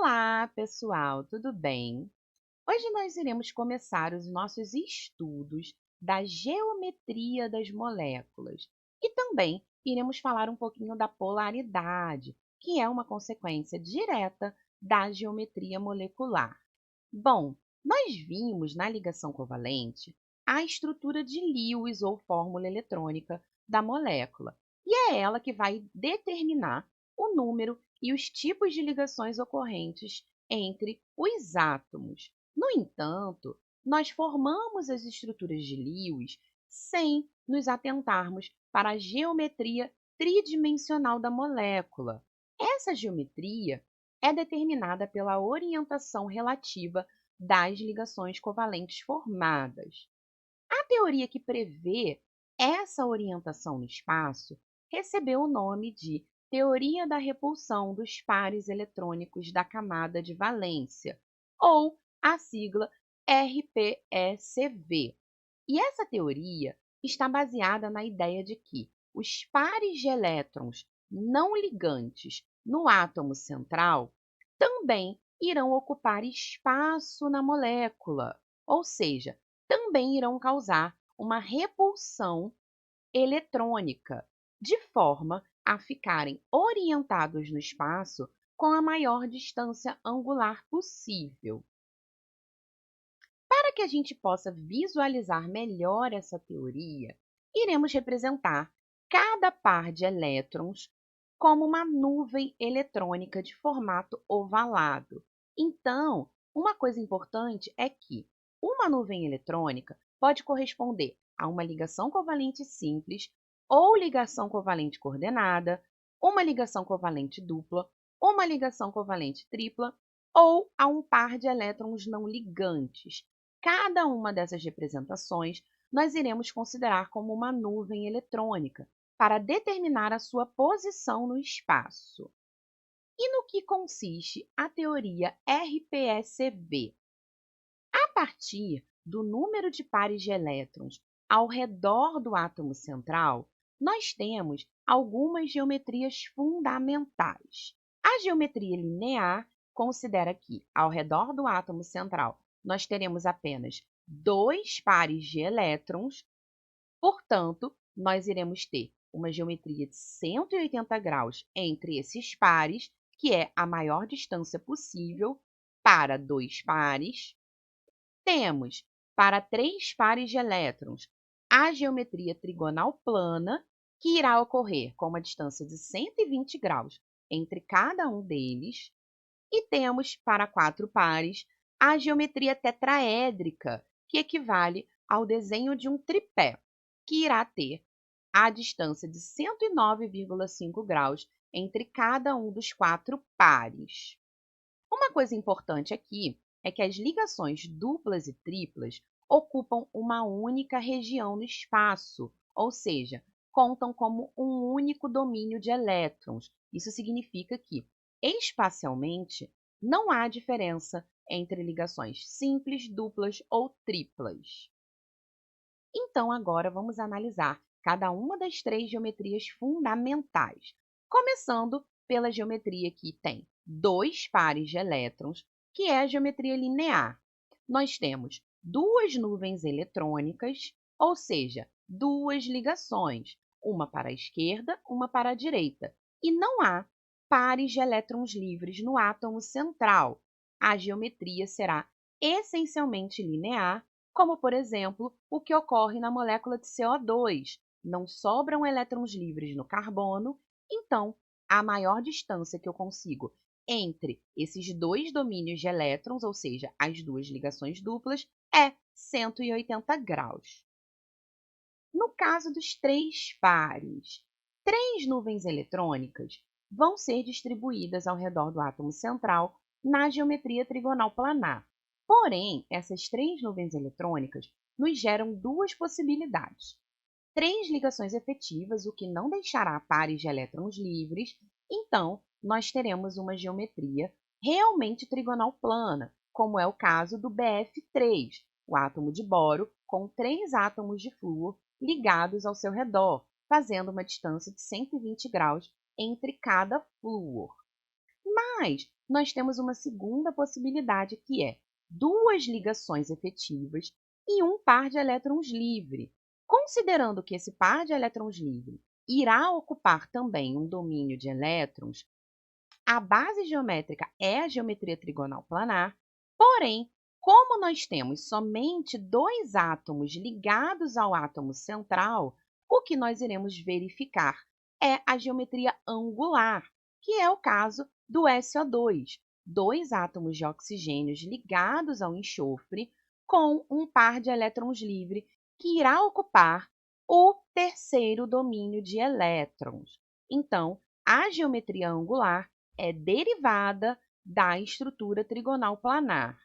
Olá, pessoal, tudo bem? Hoje nós iremos começar os nossos estudos da geometria das moléculas e também iremos falar um pouquinho da polaridade, que é uma consequência direta da geometria molecular. Bom, nós vimos na ligação covalente a estrutura de Lewis ou fórmula eletrônica da molécula, e é ela que vai determinar o número e os tipos de ligações ocorrentes entre os átomos. No entanto, nós formamos as estruturas de Lewis sem nos atentarmos para a geometria tridimensional da molécula. Essa geometria é determinada pela orientação relativa das ligações covalentes formadas. A teoria que prevê essa orientação no espaço recebeu o nome de teoria da repulsão dos pares eletrônicos da camada de valência, ou a sigla RPECV. E essa teoria está baseada na ideia de que os pares de elétrons não ligantes no átomo central também irão ocupar espaço na molécula, ou seja, também irão causar uma repulsão eletrônica, de forma a ficarem orientados no espaço com a maior distância angular possível. Para que a gente possa visualizar melhor essa teoria, iremos representar cada par de elétrons como uma nuvem eletrônica de formato ovalado. Então, uma coisa importante é que uma nuvem eletrônica pode corresponder a uma ligação covalente simples ou ligação covalente coordenada, uma ligação covalente dupla, uma ligação covalente tripla ou a um par de elétrons não ligantes. Cada uma dessas representações nós iremos considerar como uma nuvem eletrônica para determinar a sua posição no espaço. E no que consiste a teoria RPECV? A partir do número de pares de elétrons ao redor do átomo central, nós temos algumas geometrias fundamentais. A geometria linear considera que, ao redor do átomo central, nós teremos apenas dois pares de elétrons, portanto, nós iremos ter uma geometria de 180 graus entre esses pares, que é a maior distância possível para dois pares. Temos, para três pares de elétrons, a geometria trigonal plana, que irá ocorrer com uma distância de 120 graus entre cada um deles. E temos, para quatro pares, a geometria tetraédrica, que equivale ao desenho de um tripé, que irá ter a distância de 109,5 graus entre cada um dos quatro pares. Uma coisa importante aqui é que as ligações duplas e triplas ocupam uma única região no espaço, ou seja, contam como um único domínio de elétrons. Isso significa que, espacialmente, não há diferença entre ligações simples, duplas ou triplas. Então, agora vamos analisar cada uma das três geometrias fundamentais, começando pela geometria que tem dois pares de elétrons, que é a geometria linear. Nós temos duas nuvens eletrônicas, ou seja, duas ligações, uma para a esquerda, uma para a direita, e não há pares de elétrons livres no átomo central. A geometria será essencialmente linear, como, por exemplo, o que ocorre na molécula de CO2. Não sobram elétrons livres no carbono, então a maior distância que eu consigo entre esses dois domínios de elétrons, ou seja, as duas ligações duplas, é 180 graus. No caso dos três pares, três nuvens eletrônicas vão ser distribuídas ao redor do átomo central na geometria trigonal planar. Porém, essas três nuvens eletrônicas nos geram duas possibilidades. Três ligações efetivas, o que não deixará pares de elétrons livres, então nós teremos uma geometria realmente trigonal plana, como é o caso do BF3, o átomo de boro com três átomos de flúor ligados ao seu redor, fazendo uma distância de 120 graus entre cada flúor. Mas nós temos uma segunda possibilidade, que é duas ligações efetivas e um par de elétrons livre. Considerando que esse par de elétrons livre irá ocupar também um domínio de elétrons, a base geométrica é a geometria trigonal planar, porém, como nós temos somente dois átomos ligados ao átomo central, o que nós iremos verificar é a geometria angular, que é o caso do SO2, dois átomos de oxigênio ligados ao enxofre com um par de elétrons livre que irá ocupar o terceiro domínio de elétrons. Então, a geometria angular é derivada da estrutura trigonal planar.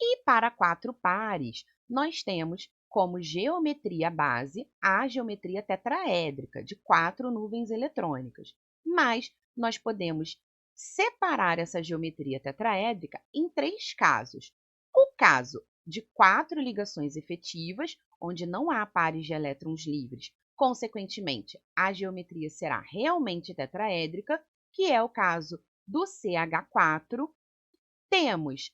E para quatro pares, nós temos como geometria base a geometria tetraédrica, de quatro nuvens eletrônicas. Mas nós podemos separar essa geometria tetraédrica em três casos. O caso de quatro ligações efetivas, onde não há pares de elétrons livres, consequentemente, a geometria será realmente tetraédrica, que é o caso do CH4. Temos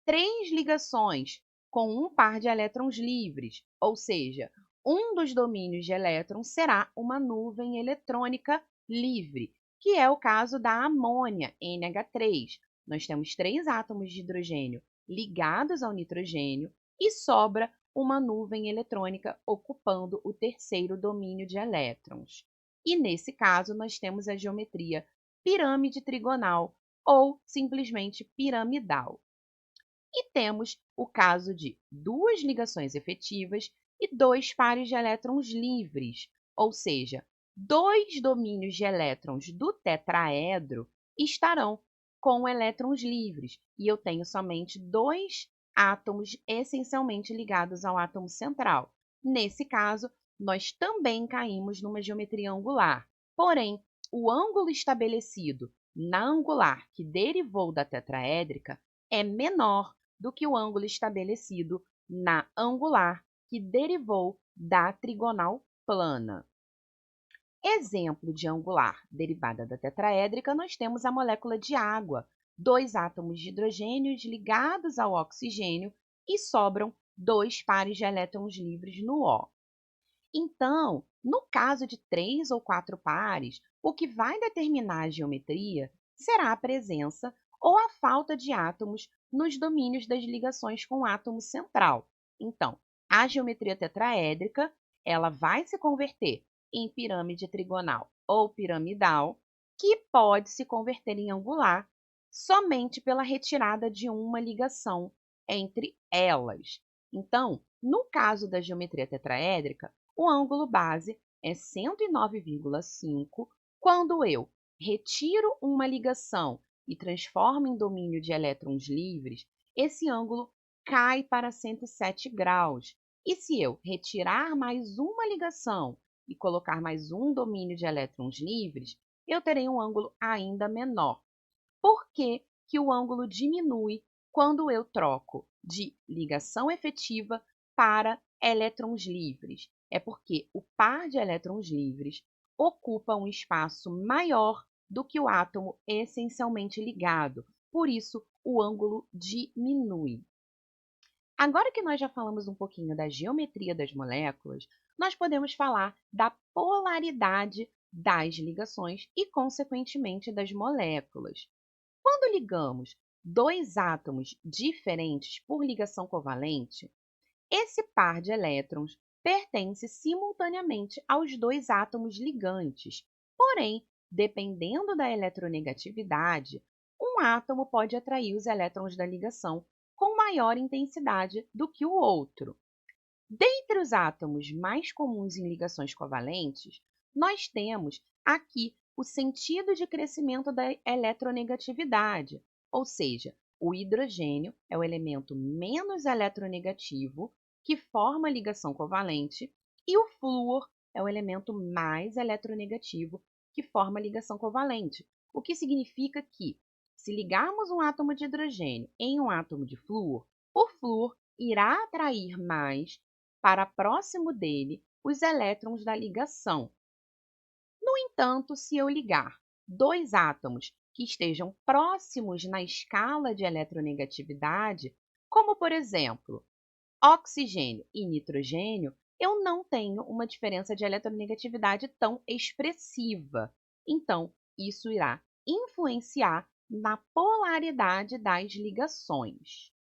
três ligações com um par de elétrons livres, ou seja, um dos domínios de elétrons será uma nuvem eletrônica livre, que é o caso da amônia, NH3. Nós temos três átomos de hidrogênio ligados ao nitrogênio e sobra uma nuvem eletrônica ocupando o terceiro domínio de elétrons. E nesse caso, nós temos a geometria pirâmide trigonal ou simplesmente piramidal. E temos o caso de duas ligações efetivas e dois pares de elétrons livres, ou seja, dois domínios de elétrons do tetraedro estarão com elétrons livres, e eu tenho somente dois átomos essencialmente ligados ao átomo central. Nesse caso, nós também caímos numa geometria angular, porém, o ângulo estabelecido na angular que derivou da tetraédrica é menor do que o ângulo estabelecido na angular que derivou da trigonal plana. Exemplo de angular derivada da tetraédrica, nós temos a molécula de água, dois átomos de hidrogênio ligados ao oxigênio e sobram dois pares de elétrons livres no O. Então, no caso de três ou quatro pares, o que vai determinar a geometria será a presença ou a falta de átomos nos domínios das ligações com o átomo central. Então, a geometria tetraédrica, ela vai se converter em pirâmide trigonal ou piramidal, que pode se converter em angular somente pela retirada de uma ligação entre elas. Então, no caso da geometria tetraédrica, o ângulo base é 109,5. Quando eu retiro uma ligação e transformo em domínio de elétrons livres, esse ângulo cai para 107 graus. E se eu retirar mais uma ligação e colocar mais um domínio de elétrons livres, eu terei um ângulo ainda menor. Por que que o ângulo diminui quando eu troco de ligação efetiva para elétrons livres? É porque o par de elétrons livres ocupa um espaço maior do que o átomo essencialmente ligado. Por isso, o ângulo diminui. Agora que nós já falamos um pouquinho da geometria das moléculas, nós podemos falar da polaridade das ligações e, consequentemente, das moléculas. Quando ligamos dois átomos diferentes por ligação covalente, esse par de elétrons pertence simultaneamente aos dois átomos ligantes. Porém, dependendo da eletronegatividade, um átomo pode atrair os elétrons da ligação com maior intensidade do que o outro. Dentre os átomos mais comuns em ligações covalentes, nós temos aqui o sentido de crescimento da eletronegatividade, ou seja, o hidrogênio é o elemento menos eletronegativo que forma ligação covalente e o flúor é o elemento mais eletronegativo que forma ligação covalente, o que significa que, se ligarmos um átomo de hidrogênio em um átomo de flúor, o flúor irá atrair mais para próximo dele os elétrons da ligação. No entanto, se eu ligar dois átomos que estejam próximos na escala de eletronegatividade, como, por exemplo, oxigênio e nitrogênio, eu não tenho uma diferença de eletronegatividade tão expressiva. Então, isso irá influenciar na polaridade das ligações.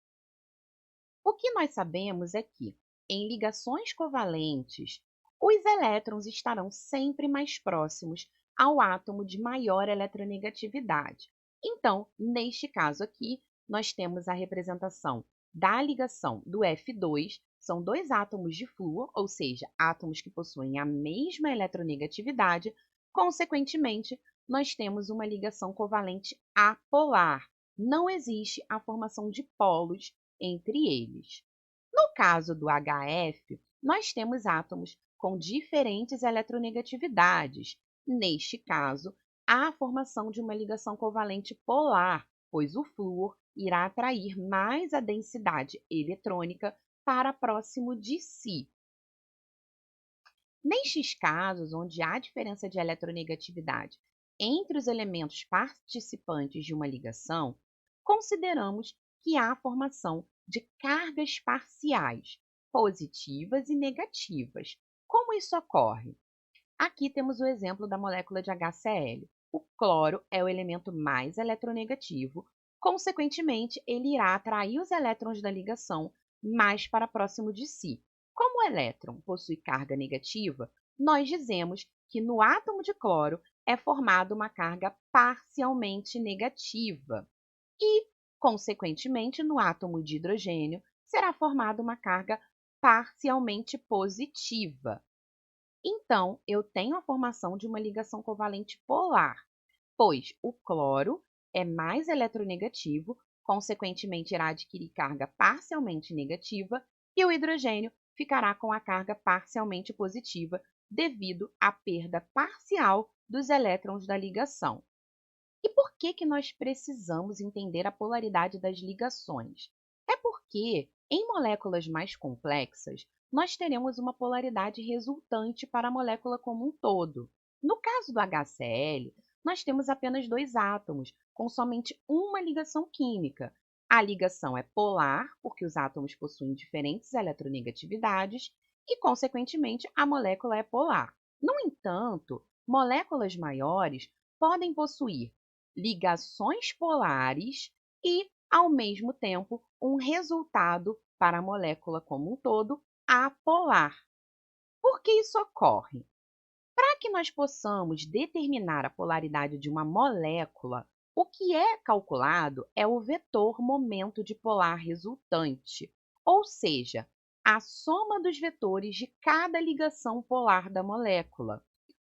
O que nós sabemos é que, em ligações covalentes, os elétrons estarão sempre mais próximos ao átomo de maior eletronegatividade. Então, neste caso aqui, nós temos a representação da ligação do F2, são dois átomos de flúor, ou seja, átomos que possuem a mesma eletronegatividade. Consequentemente, nós temos uma ligação covalente apolar. Não existe a formação de polos entre eles. No caso do HF, nós temos átomos com diferentes eletronegatividades. Neste caso, há a formação de uma ligação covalente polar, pois o flúor irá atrair mais a densidade eletrônica para próximo de si. Nestes casos, onde há diferença de eletronegatividade entre os elementos participantes de uma ligação, consideramos que há a formação de cargas parciais, positivas e negativas. Como isso ocorre? Aqui temos o exemplo da molécula de HCl. O cloro é o elemento mais eletronegativo, consequentemente, ele irá atrair os elétrons da ligação mais para próximo de si. Como o elétron possui carga negativa, nós dizemos que no átomo de cloro é formada uma carga parcialmente negativa e, consequentemente, no átomo de hidrogênio será formada uma carga parcialmente positiva. Então, eu tenho a formação de uma ligação covalente polar, pois o cloro é mais eletronegativo, consequentemente irá adquirir carga parcialmente negativa, e o hidrogênio ficará com a carga parcialmente positiva devido à perda parcial dos elétrons da ligação. E por que nós precisamos entender a polaridade das ligações? É porque, em moléculas mais complexas, nós teremos uma polaridade resultante para a molécula como um todo. No caso do HCl, nós temos apenas dois átomos, com somente uma ligação química. A ligação é polar, porque os átomos possuem diferentes eletronegatividades, e, consequentemente, a molécula é polar. No entanto, moléculas maiores podem possuir ligações polares e, ao mesmo tempo, um resultado para a molécula como um todo apolar. Por que isso ocorre? Para que nós possamos determinar a polaridade de uma molécula, o que é calculado é o vetor momento dipolar resultante, ou seja, a soma dos vetores de cada ligação polar da molécula.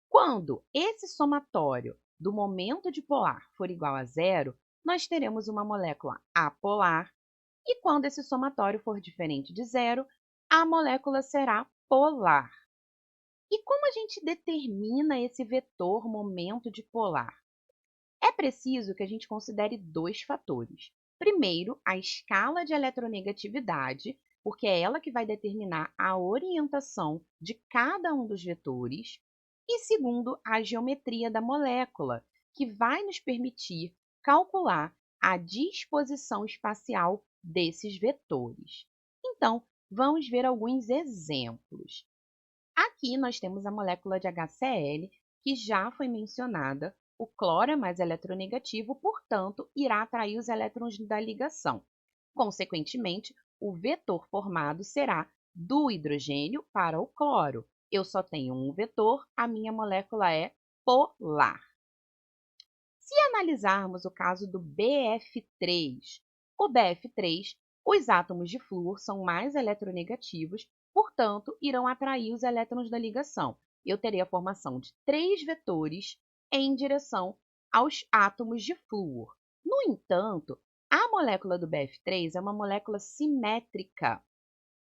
Quando esse somatório do momento dipolar for igual a zero, nós teremos uma molécula apolar, e quando esse somatório for diferente de zero, a molécula será polar. E como a gente determina esse vetor momento dipolar? É preciso que a gente considere dois fatores. Primeiro, a escala de eletronegatividade, porque é ela que vai determinar a orientação de cada um dos vetores. E segundo, a geometria da molécula, que vai nos permitir calcular a disposição espacial desses vetores. Então, vamos ver alguns exemplos. Aqui nós temos a molécula de HCl, que já foi mencionada. O cloro é mais eletronegativo, portanto, irá atrair os elétrons da ligação. Consequentemente, o vetor formado será do hidrogênio para o cloro. Eu só tenho um vetor, a minha molécula é polar. Se analisarmos o caso do BF3, o BF3, os átomos de flúor são mais eletronegativos, portanto, irão atrair os elétrons da ligação. Eu terei a formação de 3 vetores em direção aos átomos de flúor. No entanto, a molécula do BF3 é uma molécula simétrica.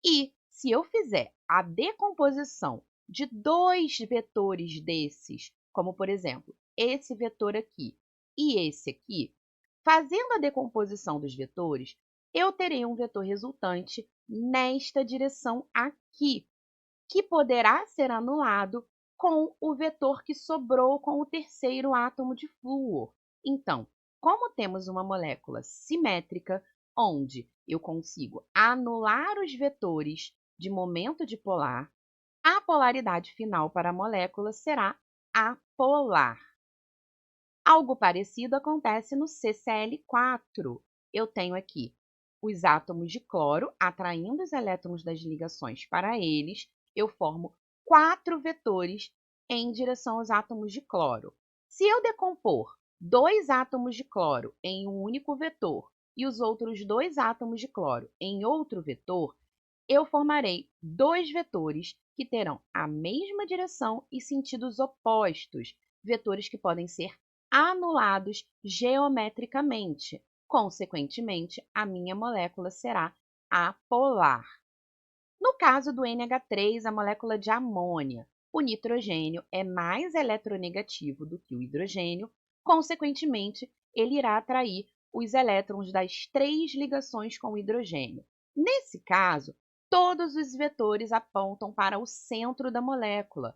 E se eu fizer a decomposição de 2 vetores desses, como por exemplo, esse vetor aqui e esse aqui, fazendo a decomposição dos vetores, eu terei um vetor resultante nesta direção aqui, que poderá ser anulado com o vetor que sobrou com o terceiro átomo de flúor. Então, como temos uma molécula simétrica, onde eu consigo anular os vetores de momento dipolar, a polaridade final para a molécula será apolar. Algo parecido acontece no CCl4. Eu tenho aqui os átomos de cloro atraindo os elétrons das ligações para eles. Eu formo 4 vetores em direção aos átomos de cloro. Se eu decompor 2 átomos de cloro em um único vetor e os outros 2 átomos de cloro em outro vetor, eu formarei 2 vetores que terão a mesma direção e sentidos opostos, vetores que podem ser anulados geometricamente. Consequentemente, a minha molécula será apolar. No caso do NH3, a molécula de amônia, o nitrogênio é mais eletronegativo do que o hidrogênio, consequentemente, ele irá atrair os elétrons das 3 ligações com o hidrogênio. Nesse caso, todos os vetores apontam para o centro da molécula.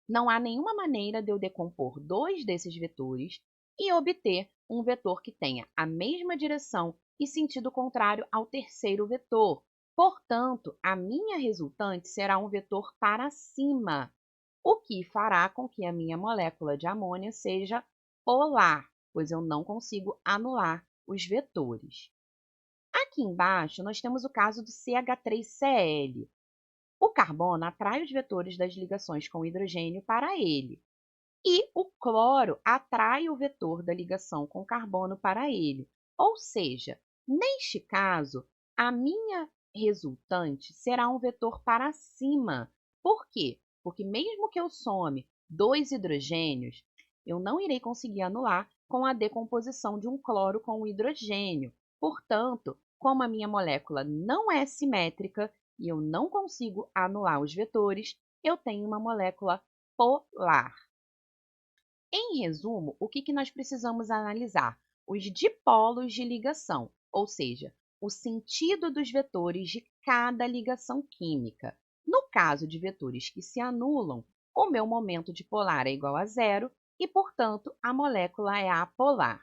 Não há nenhuma maneira de eu decompor 2 desses vetores e obter um vetor que tenha a mesma direção e sentido contrário ao terceiro vetor. Portanto, a minha resultante será um vetor para cima, o que fará com que a minha molécula de amônia seja polar, pois eu não consigo anular os vetores. Aqui embaixo, nós temos o caso do CH3Cl. O carbono atrai os vetores das ligações com o hidrogênio para ele, e o cloro atrai o vetor da ligação com o carbono para ele. Ou seja, neste caso, a minha resultante será um vetor para cima. Por quê? Porque mesmo que eu some 2 hidrogênios, eu não irei conseguir anular com a decomposição de um cloro com o hidrogênio. Portanto, como a minha molécula não é simétrica e eu não consigo anular os vetores, eu tenho uma molécula polar. Em resumo, o que nós precisamos analisar? Os dipolos de ligação, ou seja, o sentido dos vetores de cada ligação química. No caso de vetores que se anulam, o meu momento dipolar é igual a zero e, portanto, a molécula é apolar.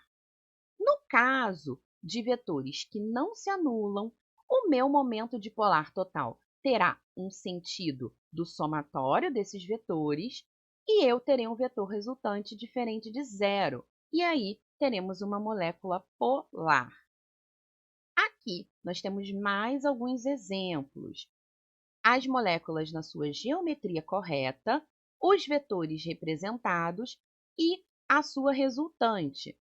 No caso de vetores que não se anulam, o meu momento dipolar total terá um sentido do somatório desses vetores e eu terei um vetor resultante diferente de zero. E aí teremos uma molécula polar. Aqui nós temos mais alguns exemplos. As moléculas na sua geometria correta, os vetores representados e a sua resultante,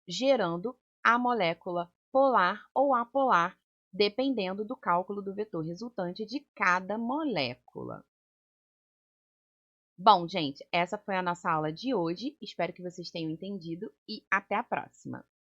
gerando a molécula polar ou apolar, dependendo do cálculo do vetor resultante de cada molécula. Bom, gente, essa foi a nossa aula de hoje. Espero que vocês tenham entendido e até a próxima!